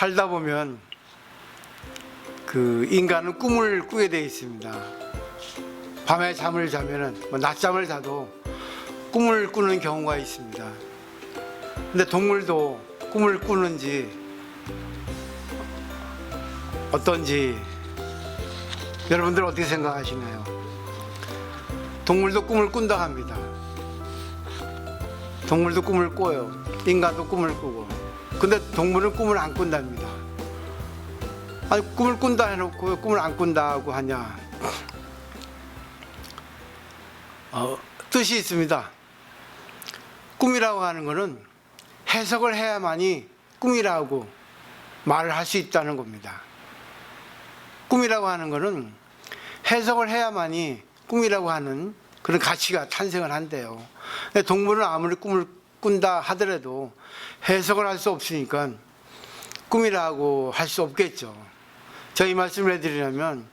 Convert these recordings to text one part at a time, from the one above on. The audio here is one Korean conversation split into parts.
살다 보면 그 인간은 꿈을 꾸게 되어 있습니다. 밤에 잠을 자면은 낮잠을 자도 꿈을 꾸는 경우가 있습니다. 근데 동물도 꿈을 꾸는지 어떤지 여러분들 어떻게 생각하시나요? 동물도 꿈을 꾼다 합니다. 동물도 꿈을 꿔요. 인간도 꿈을 꾸고. 근데 동물은 꿈을 안 꾼답니다. 아니, 꿈을 꾼다 해놓고 왜 꿈을 안 꾼다고 하냐? 뜻이 있습니다. 꿈이라고 하는 것은 해석을 해야만이 꿈이라고 말을 할 수 있다는 겁니다. 꿈이라고 하는 것은 해석을 해야만이 꿈이라고 하는 그런 가치가 탄생을 한대요. 근데 동물은 아무리 꿈을 꾼다 하더라도 해석을 할 수 없으니까 꿈이라고 할 수 없겠죠. 제가 이 말씀을 해드리려면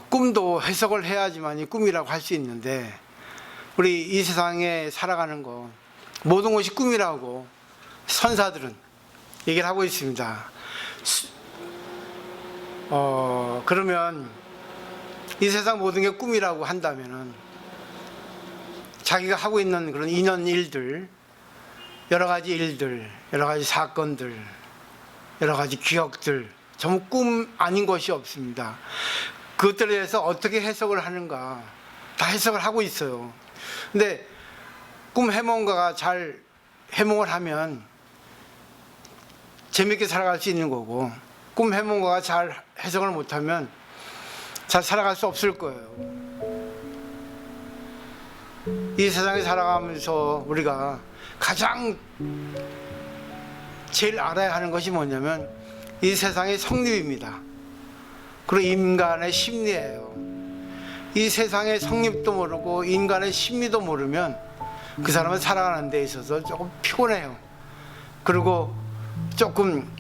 꿈도 해석을 해야지만이 꿈이라고 할 수 있는데 우리 이 세상에 살아가는 거 모든 것이 꿈이라고 선사들은 얘기를 하고 있습니다. 그러면 이 세상 모든 게 꿈이라고 한다면은 자기가 하고 있는 그런 인연 일들, 여러 가지 일들, 여러 가지 사건들, 여러 가지 기억들 전부 꿈 아닌 것이 없습니다. 그것들에 대해서 어떻게 해석을 하는가 다 해석을 하고 있어요. 근데 꿈 해몽가가 잘 해몽을 하면 재밌게 살아갈 수 있는 거고, 꿈 해몽가가 잘 해석을 못하면 잘 살아갈 수 없을 거예요. 이 세상에 살아가면서 우리가 가장 제일 알아야 하는 것이 뭐냐면 이 세상의 성립입니다. 그리고 인간의 심리예요. 이 세상의 성립도 모르고 인간의 심리도 모르면 그 사람은 살아가는 데 있어서 조금 피곤해요. 그리고 조금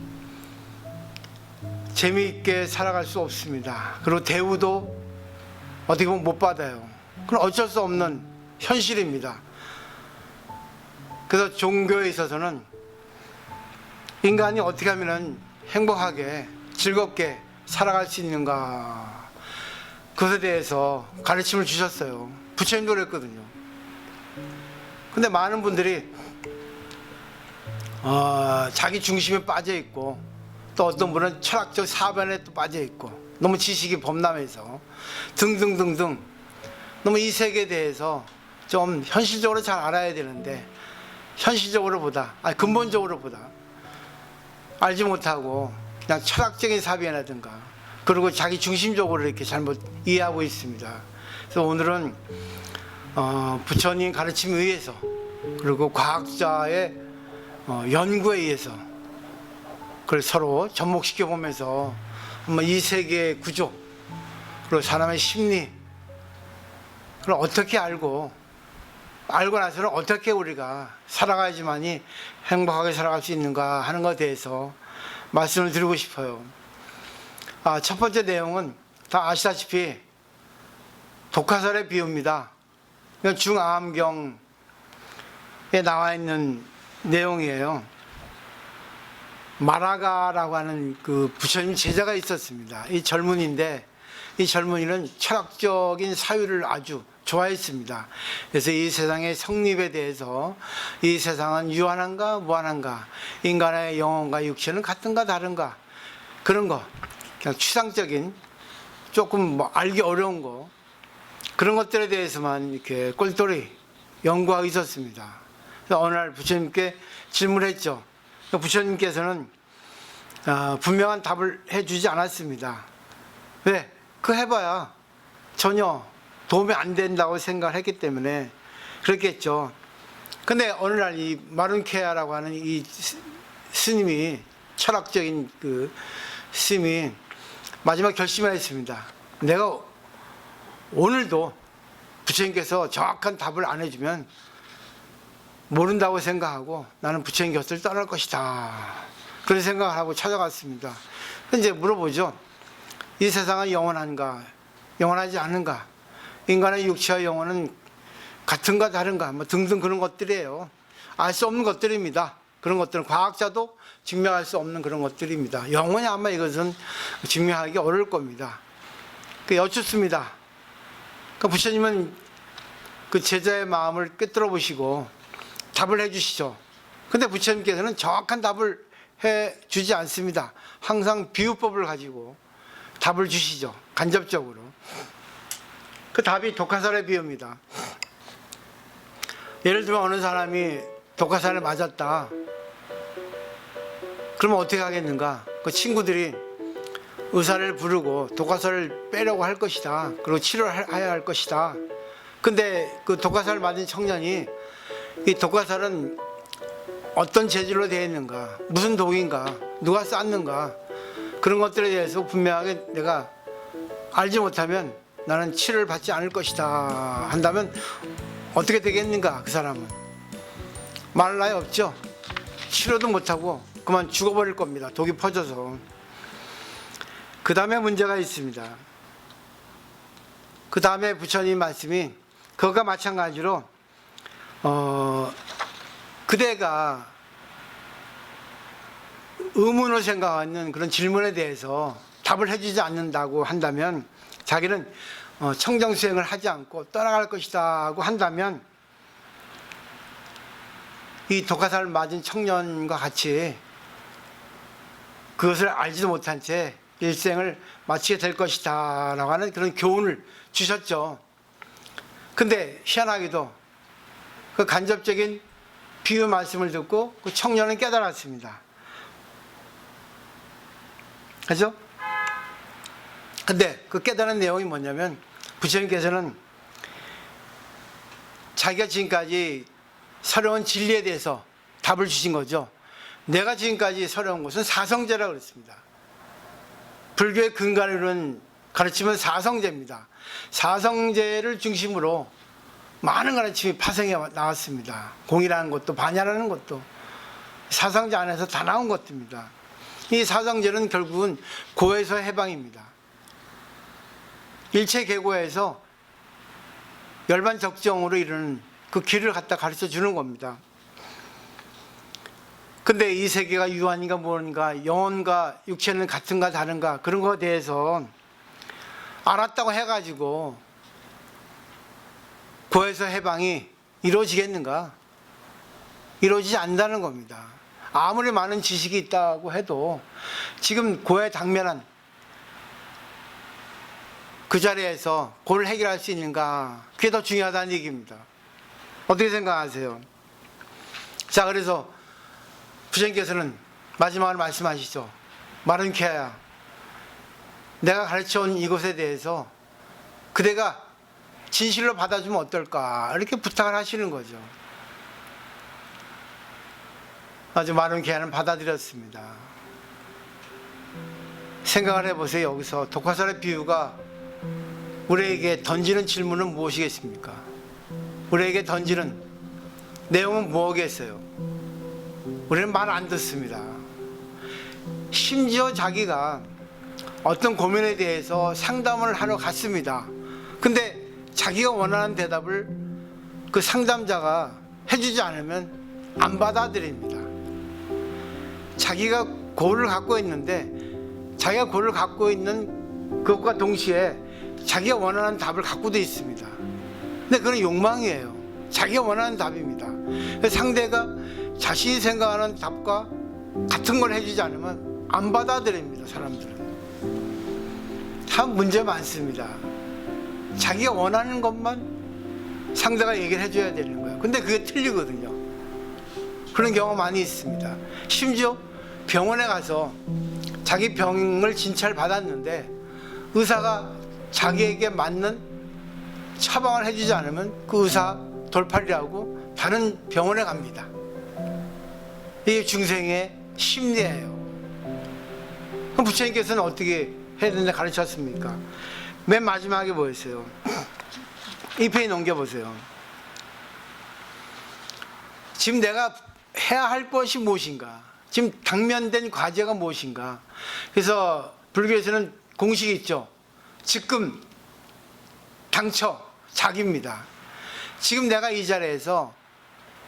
재미있게 살아갈 수 없습니다. 그리고 대우도 어떻게 보면 못 받아요. 그건 어쩔 수 없는 현실입니다. 그래서 종교에 있어서는 인간이 어떻게 하면 행복하게 즐겁게 살아갈 수 있는가, 그것에 대해서 가르침을 주셨어요. 부처님도 그랬거든요. 근데 많은 분들이 자기 중심에 빠져 있고, 또 어떤 분은 철학적 사변에 또 빠져 있고, 너무 지식이 범람해서 등등등등, 너무 이 세계에 대해서 좀 현실적으로 잘 알아야 되는데 현실적으로 보다, 아니 근본적으로 보다 알지 못하고 그냥 철학적인 사변이라든가 그리고 자기 중심적으로 이렇게 잘못 이해하고 있습니다. 그래서 오늘은 부처님 가르침에 의해서 그리고 과학자의 연구에 의해서 그걸 서로 접목시켜 보면서 이 세계의 구조, 그리고 사람의 심리, 그걸 어떻게 알고 나서는 어떻게 우리가 살아가야지만이 행복하게 살아갈 수 있는가 하는 것에 대해서 말씀을 드리고 싶어요. 첫 번째 내용은 다 아시다시피 독화살의 비유입니다. 중암경에 나와 있는 내용이에요. 마라가라고 하는 그 부처님 제자가 있었습니다. 이 젊은이인데 이 젊은이는 철학적인 사유를 아주 좋아했습니다. 그래서 이 세상의 성립에 대해서 이 세상은 유한한가 무한한가, 인간의 영혼과 육체는 같은가 다른가, 그런 거 그냥 추상적인 조금 알기 어려운 거, 그런 것들에 대해서만 이렇게 꼴똘히 연구하고 있었습니다. 그래서 어느 날 부처님께 질문했죠. 부처님께서는 분명한 답을 해주지 않았습니다. 왜? 그 해봐야 전혀 도움이 안 된다고 생각을 했기 때문에 그랬겠죠. 근데 어느 날 이 마룬케아라고 하는 이 스님이, 철학적인 그 스님이 마지막 결심을 했습니다. 내가 오늘도 부처님께서 정확한 답을 안 해주면 모른다고 생각하고 나는 부처님 곁을 떠날 것이다, 그런 생각을 하고 찾아갔습니다. 이제 물어보죠. 이 세상은 영원한가 영원하지 않은가, 인간의 육체와 영혼은 같은가 다른가, 등등 그런 것들이에요. 알 수 없는 것들입니다. 그런 것들은 과학자도 증명할 수 없는 그런 것들입니다. 영원히 아마 이것은 증명하기 어려울 겁니다. 여쭙습니다. 부처님은 그 제자의 마음을 꿰뚫어 보시고 답을 해주시죠. 근데 부처님께서는 정확한 답을 해주지 않습니다. 항상 비유법을 가지고 답을 주시죠. 간접적으로. 그 답이 독화살의 비유입니다. 예를 들면 어느 사람이 독화살을 맞았다. 그러면 어떻게 하겠는가? 그 친구들이 의사를 부르고 독화살을 빼려고 할 것이다. 그리고 치료를 해야 할 것이다. 근데 그 독화살을 맞은 청년이 이 독화살은 어떤 재질로 되어 있는가, 무슨 독인가, 누가 쐈는가, 그런 것들에 대해서 분명하게 내가 알지 못하면 나는 치료를 받지 않을 것이다 한다면 어떻게 되겠는가? 그 사람은 말할 나위 없죠. 치료도 못하고 그만 죽어버릴 겁니다. 독이 퍼져서. 그 다음에 문제가 있습니다. 그 다음에 부처님 말씀이 그것과 마찬가지로 그대가 의문을 생각하는 그런 질문에 대해서 답을 해주지 않는다고 한다면, 자기는 청정수행을 하지 않고 떠나갈 것이다 하고 한다면, 이 독화살을 맞은 청년과 같이 그것을 알지도 못한 채 일생을 마치게 될 것이다 라고 하는 그런 교훈을 주셨죠. 근데 희한하게도 그 간접적인 비유 말씀을 듣고 그 청년은 깨달았습니다. 그죠? 근데 그 깨달은 내용이 뭐냐면, 부처님께서는 자기가 지금까지 서려온 진리에 대해서 답을 주신 거죠. 내가 지금까지 서려온 것은 사성제라고 그랬습니다. 불교의 근간을 이루는 가르침은 사성제입니다. 사성제를 중심으로 많은 가르침이 파생해 나왔습니다. 공이라는 것도 반야라는 것도 사성제 안에서 다 나온 것입니다. 이 사성제는 결국은 고에서 해방입니다. 일체 계고에서 열반적정으로 이르는 그 길을 갖다 가르쳐 주는 겁니다. 근데 이 세계가 유한인가 뭔가, 영혼과 육체는 같은가 다른가, 그런 것에 대해서 알았다고 해가지고 고에서 해방이 이루어지겠는가? 이루어지지 않는다는 겁니다. 아무리 많은 지식이 있다고 해도 지금 고에 당면한 그 자리에서 고를 해결할 수 있는가? 그게 더 중요하다는 얘기입니다. 어떻게 생각하세요? 자, 그래서 부처님께서는 마지막으로 말씀하시죠. 마른 쾌하야, 내가 가르쳐온 이것에 대해서 그대가 진실로 받아주면 어떨까? 이렇게 부탁을 하시는 거죠. 아주 마른 쾌하는 받아들였습니다. 생각을 해보세요. 여기서 독화살의 비유가 우리에게 던지는 질문은 무엇이겠습니까? 우리에게 던지는 내용은 뭐겠어요? 우리는 말 안 듣습니다. 심지어 자기가 어떤 고민에 대해서 상담을 하러 갔습니다. 근데 자기가 원하는 대답을 그 상담자가 해주지 않으면 안 받아들입니다. 자기가 고를 갖고 있는데, 자기가 고를 갖고 있는 그것과 동시에 자기가 원하는 답을 갖고도 있습니다. 근데 그건 욕망이에요. 자기가 원하는 답입니다. 상대가 자신이 생각하는 답과 같은 걸 해주지 않으면 안 받아들입니다. 사람들은 참 문제 많습니다. 자기가 원하는 것만 상대가 얘기를 해줘야 되는 거예요. 근데 그게 틀리거든요. 그런 경우가 많이 있습니다. 심지어 병원에 가서 자기 병을 진찰 받았는데 의사가 자기에게 맞는 처방을 해주지 않으면 그 의사 돌팔이라고 다른 병원에 갑니다. 이게 중생의 심리예요. 그럼 부처님께서는 어떻게 해야 되는지 가르쳤습니까? 맨 마지막에 뭐였어요? 이 페이지 넘겨보세요. 지금 내가 해야 할 것이 무엇인가? 지금 당면된 과제가 무엇인가? 그래서 불교에서는 공식이 있죠. 즉금, 당처, 자기입니다. 지금 내가 이 자리에서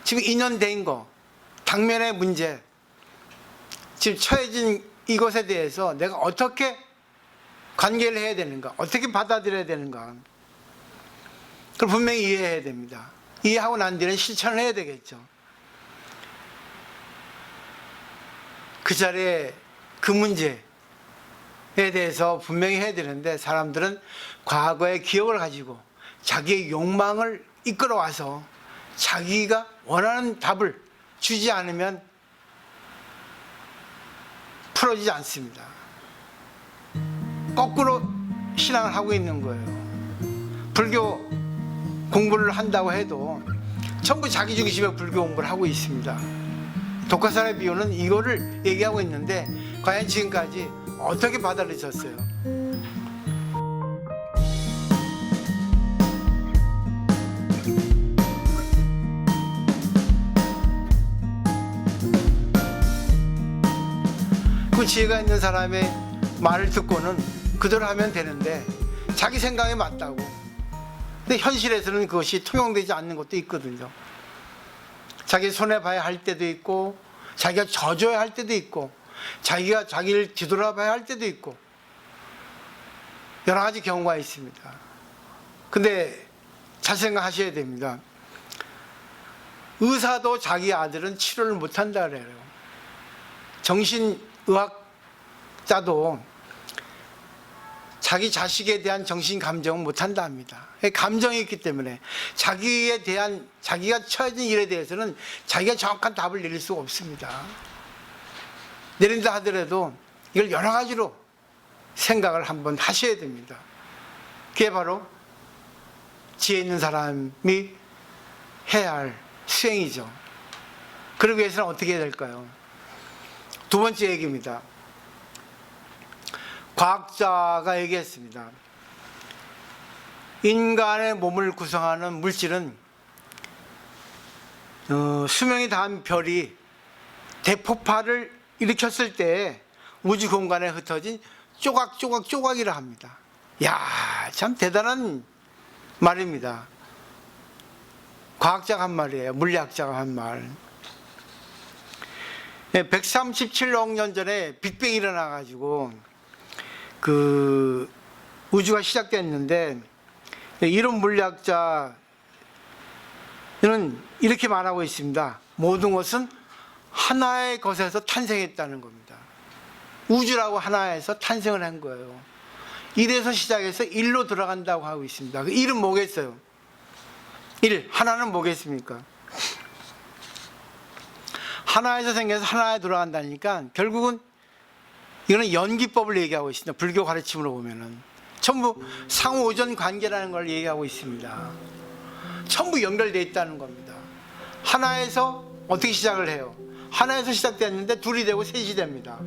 지금 인연된 거, 당면의 문제, 지금 처해진 이것에 대해서 내가 어떻게 관계를 해야 되는가, 어떻게 받아들여야 되는가, 그걸 분명히 이해해야 됩니다. 이해하고 난 뒤에는 실천을 해야 되겠죠. 그 자리에 그 문제에 대해서 분명히 해야 되는데, 사람들은 과거의 기억을 가지고 자기의 욕망을 이끌어와서 자기가 원하는 답을 주지 않으면 풀어지지 않습니다. 거꾸로 신앙을 하고 있는 거예요. 불교 공부를 한다고 해도 전부 자기 중심의 불교 공부를 하고 있습니다. 독화살의 비유는 이거를 얘기하고 있는데, 과연 지금까지 어떻게 받아들이셨어요? 그 지혜가 있는 사람의 말을 듣고는 그대로 하면 되는데, 자기 생각에 맞다고. 근데 현실에서는 그것이 통용되지 않는 것도 있거든요. 자기 손해봐야 할 때도 있고, 자기가 져줘야 할 때도 있고, 자기가 자기를 뒤돌아봐야 할 때도 있고, 여러 가지 경우가 있습니다. 근데 잘 생각하셔야 됩니다. 의사도 자기 아들은 치료를 못한다 그래요. 정신의학자도 자기 자식에 대한 정신 감정은 못한다 합니다. 감정이 있기 때문에 자기에 대한, 자기가 처해진 일에 대해서는 자기가 정확한 답을 내릴 수가 없습니다. 내린다 하더라도 이걸 여러 가지로 생각을 한번 하셔야 됩니다. 그게 바로 지혜 있는 사람이 해야 할 수행이죠. 그러기 위해서는 어떻게 해야 될까요? 두 번째 얘기입니다. 과학자가 얘기했습니다. 인간의 몸을 구성하는 물질은 수명이 다한 별이 대폭발을 일으켰을 때 우주 공간에 흩어진 조각이라 합니다. 야, 참 대단한 말입니다. 과학자가 한 말이에요. 물리학자가 한 말. 137억 년 전에 빅뱅이 일어나가지고 그 우주가 시작됐는데, 이런 물리학자는 이렇게 말하고 있습니다. 모든 것은 하나의 것에서 탄생했다는 겁니다. 우주라고 하나에서 탄생을 한 거예요. 1에서 시작해서 1로 들어간다고 하고 있습니다. 그 1은 뭐겠어요? 1, 하나는 뭐겠습니까? 하나에서 생겨서 하나에 돌아간다니까, 결국은 이거는 연기법을 얘기하고 있습니다. 불교 가르침으로 보면은 전부 상호오전 관계라는 걸 얘기하고 있습니다. 전부 연결되어 있다는 겁니다. 하나에서 어떻게 시작을 해요? 하나에서 시작됐는데 둘이 되고 셋이 됩니다.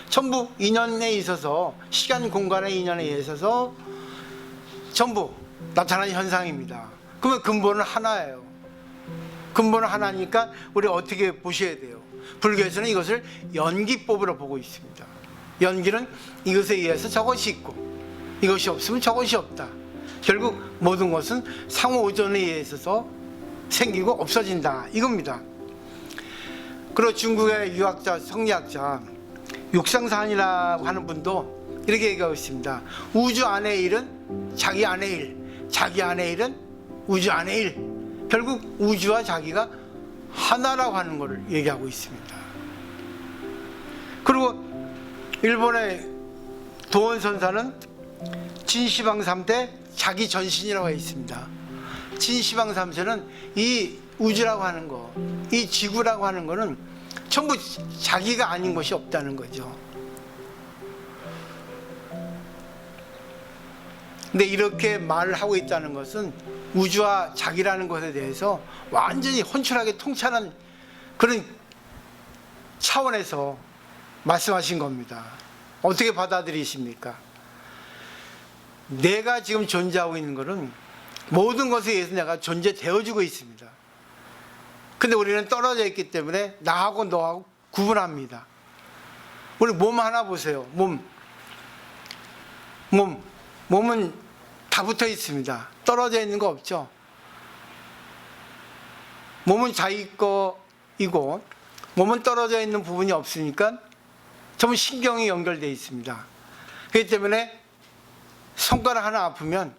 전부 인연에 있어서, 시간 공간의 인연에 있어서 전부 나타나는 현상입니다. 그러면 근본은 하나예요. 근본은 하나니까 우리 어떻게 보셔야 돼요? 불교에서는 이것을 연기법으로 보고 있습니다. 연기는 이것에 의해서 저것이 있고, 이것이 없으면 저것이 없다. 결국 모든 것은 상호오전에 의해서 생기고 없어진다, 이겁니다. 그리고 중국의 유학자, 성리학자 육상산이라고 하는 분도 이렇게 얘기하고 있습니다. 우주 안의 일은 자기 안의 일, 자기 안의 일은 우주 안의 일. 결국 우주와 자기가 하나라고 하는 것을 얘기하고 있습니다. 그리고 일본의 도원선사는 진시방삼대 자기 전신이라고 있습니다. 진시방삼세는 이 우주라고 하는 거, 이 지구라고 하는 거는 전부 자기가 아닌 것이 없다는 거죠. 근데 이렇게 말을 하고 있다는 것은 우주와 자기라는 것에 대해서 완전히 혼철하게 통찰한 그런 차원에서 말씀하신 겁니다. 어떻게 받아들이십니까? 내가 지금 존재하고 있는 것은 모든 것에 의해서 내가 존재되어지고 있습니다. 근데 우리는 떨어져 있기 때문에 나하고 너하고 구분합니다. 우리 몸 하나 보세요. 몸은 다 붙어 있습니다. 떨어져 있는 거 없죠. 몸은 자기 거이고 몸은 떨어져 있는 부분이 없으니까 전부 신경이 연결되어 있습니다. 그렇기 때문에 손가락 하나 아프면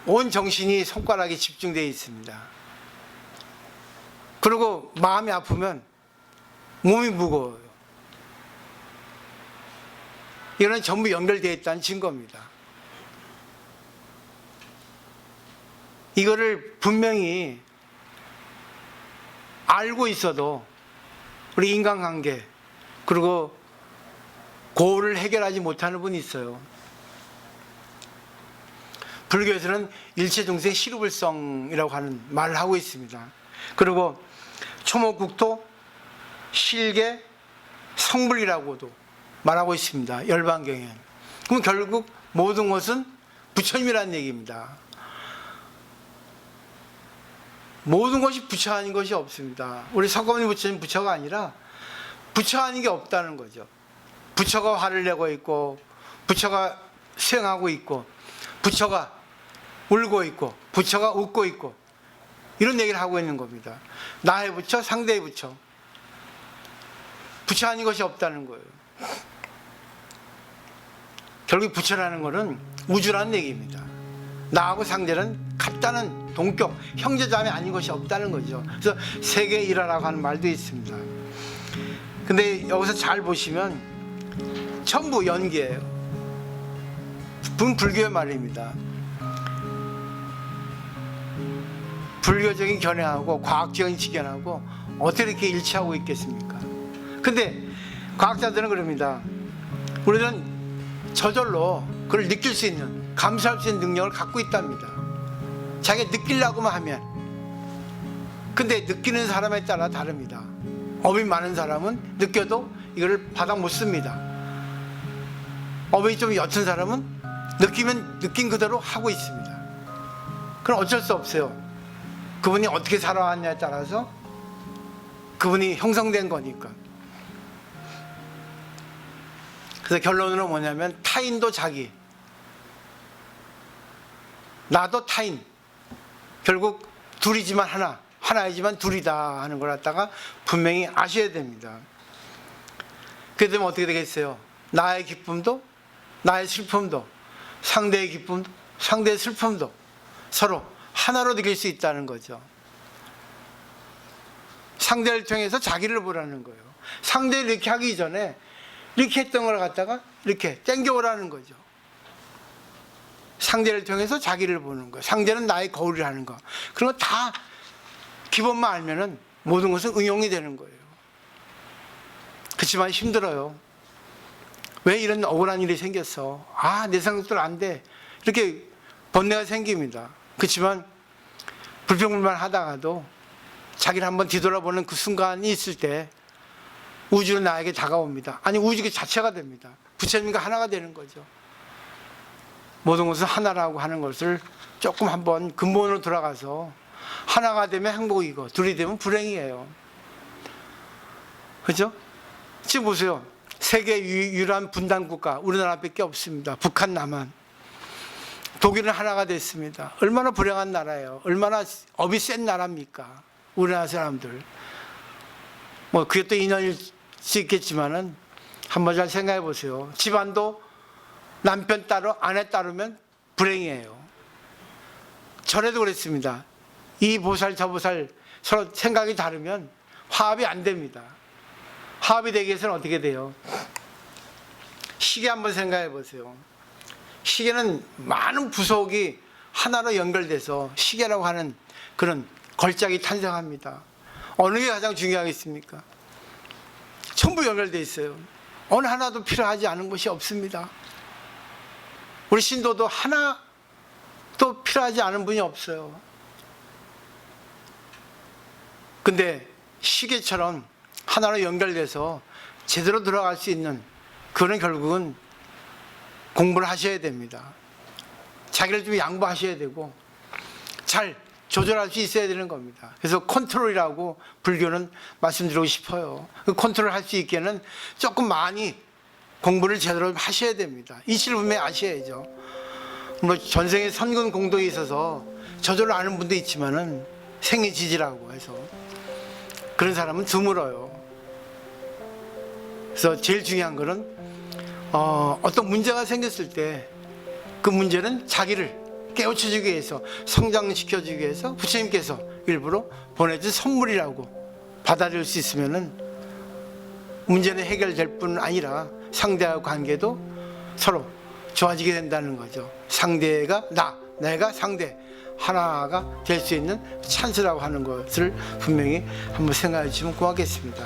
온 정신이 손가락에 집중되어 있습니다. 그리고 마음이 아프면 몸이 무거워요. 이거는 전부 연결되어 있다는 증거입니다. 이거를 분명히 알고 있어도 우리 인간관계 그리고 고를 해결하지 못하는 분이 있어요. 불교에서는 일체중생 시루불성이라고 하는 말을 하고 있습니다. 그리고 초목국토 실계 성불이라고도 말하고 있습니다. 열반경에. 그럼 결국 모든 것은 부처님이라는 얘기입니다. 모든 것이 부처 아닌 것이 없습니다. 우리 석가모니 부처님 부처가 아니라 부처 아닌 게 없다는 거죠. 부처가 화를 내고 있고 부처가 수행하고 있고 부처가 울고 있고 부처가 웃고 있고 이런 얘기를 하고 있는 겁니다. 나의 부처, 상대의 부처. 부처 아닌 것이 없다는 거예요. 결국 부처라는 것은 우주라는 얘기입니다. 나하고 상대는 같다는 동격, 형제자매 아닌 것이 없다는 거죠. 그래서 세계 일하라고 하는 말도 있습니다. 근데 여기서 잘 보시면 전부 연기예요. 불교의 말입니다. 불교적인 견해하고 과학적인 지견하고 어떻게 이렇게 일치하고 있겠습니까? 근데 과학자들은 그럽니다. 우리는 저절로 그걸 느낄 수 있는, 감수할 수 있는 능력을 갖고 있답니다. 자기가 느끼려고만 하면. 근데 느끼는 사람에 따라 다릅니다. 업이 많은 사람은 느껴도 이걸 받아 못 씁니다. 업이 좀 옅은 사람은 느끼면 느낀 그대로 하고 있습니다. 그럼 어쩔 수 없어요. 그분이 어떻게 살아왔냐에 따라서 그분이 형성된 거니까. 그래서 결론은 뭐냐면 타인도 자기, 나도 타인. 결국 둘이지만 하나, 하나이지만 둘이다 하는 걸 갖다가 분명히 아셔야 됩니다. 그렇게 되면 어떻게 되겠어요? 나의 기쁨도 나의 슬픔도 상대의 기쁨도 상대의 슬픔도 서로 하나로 느낄 수 있다는 거죠. 상대를 통해서 자기를 보라는 거예요. 상대를 이렇게 하기 전에 이렇게 했던 걸 갖다가 이렇게 땡겨오라는 거죠. 상대를 통해서 자기를 보는 거예요. 상대는 나의 거울이라는 거. 그런 거 다 기본만 알면은 모든 것은 응용이 되는 거예요. 그렇지만 힘들어요. 왜 이런 억울한 일이 생겼어? 아, 내 생각대로 안 돼. 이렇게 번뇌가 생깁니다. 그렇지만 불평불만 하다가도 자기를 한번 뒤돌아보는 그 순간이 있을 때 우주는 나에게 다가옵니다. 아니, 우주 자체가 됩니다. 부처님과 하나가 되는 거죠. 모든 것은 하나라고 하는 것을 조금 한번 근본으로 돌아가서 하나가 되면 행복이고 둘이 되면 불행이에요. 그죠? 지금 보세요. 세계 유일한 분단 국가 우리나라밖에 없습니다. 북한, 남한. 독일은 하나가 됐습니다. 얼마나 불행한 나라예요. 얼마나 업이 센 나라입니까? 우리나라 사람들. 뭐 그게 또 인연일 수 있겠지만은 한번 잘 생각해 보세요. 집안도 남편 따로 아내 따르면 불행이에요. 전에도 그랬습니다. 이 보살 저 보살 서로 생각이 다르면 화합이 안 됩니다. 화합이 되기 위해서는 어떻게 돼요? 시계 한번 생각해 보세요. 시계는 많은 부속이 하나로 연결돼서 시계라고 하는 그런 걸작이 탄생합니다. 어느 게 가장 중요하겠습니까? 전부 연결되어 있어요. 어느 하나도 필요하지 않은 것이 없습니다. 우리 신도도 하나도 필요하지 않은 분이 없어요. 근데 시계처럼 하나로 연결돼서 제대로 들어갈 수 있는, 그거는 결국은 공부를 하셔야 됩니다. 자기를 좀 양보하셔야 되고 잘 조절할 수 있어야 되는 겁니다. 그래서 컨트롤이라고 불교는 말씀드리고 싶어요. 그 컨트롤 할 수 있게는 조금 많이 공부를 제대로 하셔야 됩니다. 이치를 분명히 아셔야죠. 뭐 전생에 선근 공덕이 있어서 저절로 아는 분도 있지만은 생애지지라고 해서 그런 사람은 드물어요. 그래서 제일 중요한 거는 어떤 문제가 생겼을 때 그 문제는 자기를 깨우쳐주기 위해서, 성장시켜주기 위해서 부처님께서 일부러 보내준 선물이라고 받아들일 수 있으면은 문제는 해결될 뿐 아니라 상대와 관계도 서로 좋아지게 된다는 거죠. 상대가 내가 상대 하나가 될 수 있는 찬스라고 하는 것을 분명히 한번 생각해 주시면 고맙겠습니다.